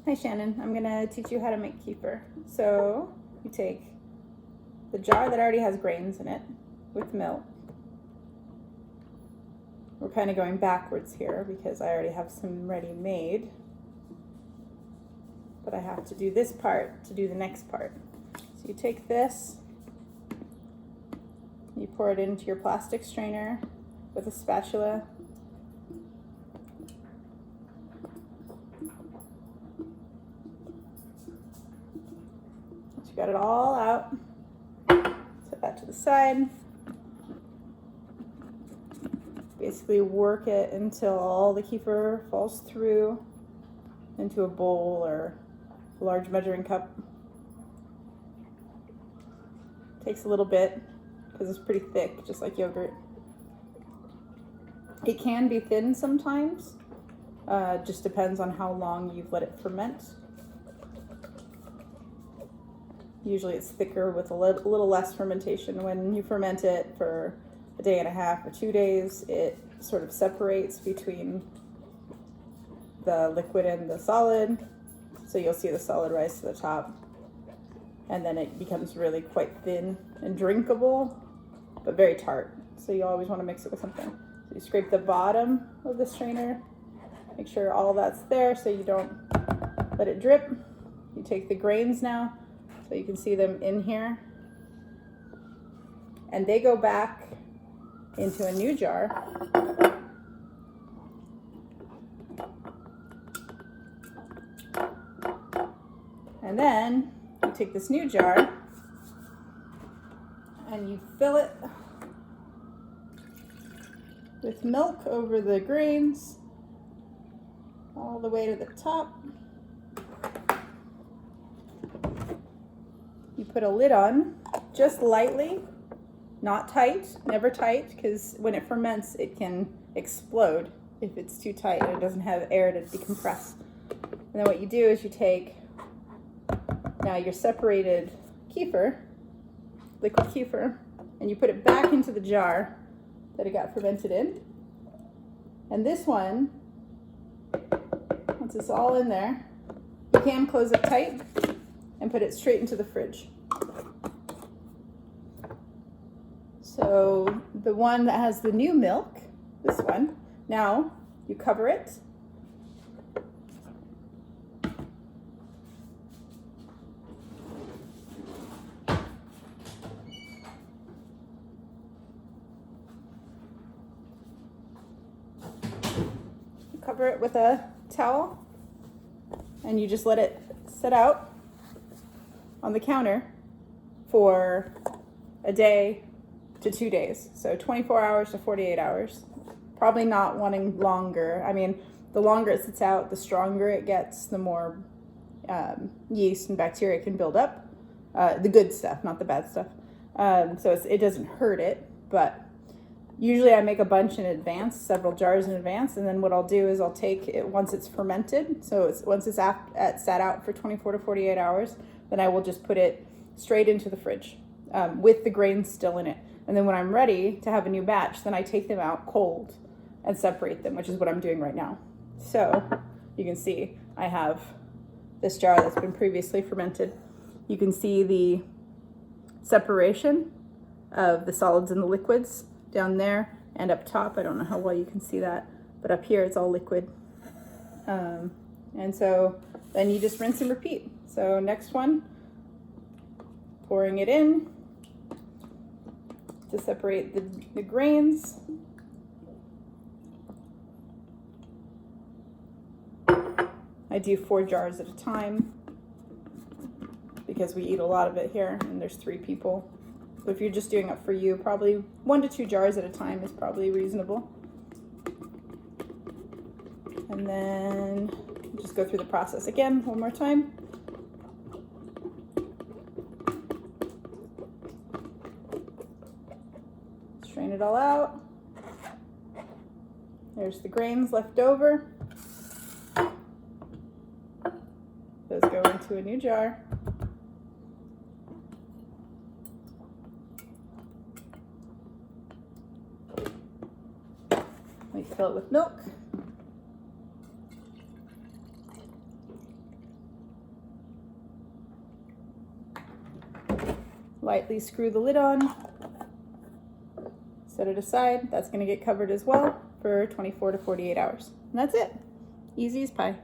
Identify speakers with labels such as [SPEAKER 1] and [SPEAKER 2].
[SPEAKER 1] Hi Shannon, I'm gonna teach you how to make kefir. So you take the jar that already has grains in it with milk. We're kind of going backwards here because I already have some ready made, but I have to do this part to do the next part. So you take this, you pour it into your plastic strainer with a spatula. Once you got it all out, set that to the side. Basically work it until all the kefir falls through into a bowl or a large measuring cup. Takes a little bit because it's pretty thick, just like yogurt. It can be thin sometimes, just depends on how long you've let it ferment. Usually it's thicker with a little less fermentation. When you ferment it for a day and a half or 2 days, it sort of separates between the liquid and the solid. So you'll see the solid rise to the top, and then it becomes really quite thin and drinkable, but very tart. So you always want to mix it with something. So you scrape the bottom of the strainer, make sure all that's there so you don't let it drip. You take the grains now, so you can see them in here, and they go back into a new jar. And then you take this new jar and you fill it with milk over the grains all the way to the top. You put a lid on just lightly, not tight, never tight, because when it ferments it can explode if it's too tight and it doesn't have air to decompress. And then what you do is you take now your separated kefir, liquid kefir, and you put it back into the jar that it got fermented in. And this one, once it's all in there, you can close it tight and put it straight into the fridge. So the one that has the new milk, this one, now you cover it. Cover it with a towel, and you just let it sit out on the counter for a day to 2 days. So 24 hours to 48 hours. Probably not wanting longer. I mean, the longer it sits out, the stronger it gets, the more yeast and bacteria can build up. The good stuff, not the bad stuff. So it doesn't hurt it, but usually I make a bunch in advance, several jars in advance, and then what I'll do is I'll take it once it's fermented. So once it's sat out for 24 to 48 hours, then I will just put it straight into the fridge with the grains still in it. And then when I'm ready to have a new batch, then I take them out cold and separate them, which is what I'm doing right now. So you can see I have this jar that's been previously fermented. You can see the separation of the solids and the liquids down there and up top. I don't know how well you can see that, but up here it's all liquid. And so then you just rinse and repeat. So next one, pouring it in to separate the grains. I do 4 jars at a time because we eat a lot of it here and there's 3 people. So if you're just doing it for you, probably 1 to 2 jars at a time is probably reasonable. And then just go through the process again one more time. Strain it all out. There's the grains left over. Those go into a new jar. We fill it with milk. lightly screw the lid on, set it aside. That's going to get covered as well for 24 to 48 hours. And that's it. Easy as pie.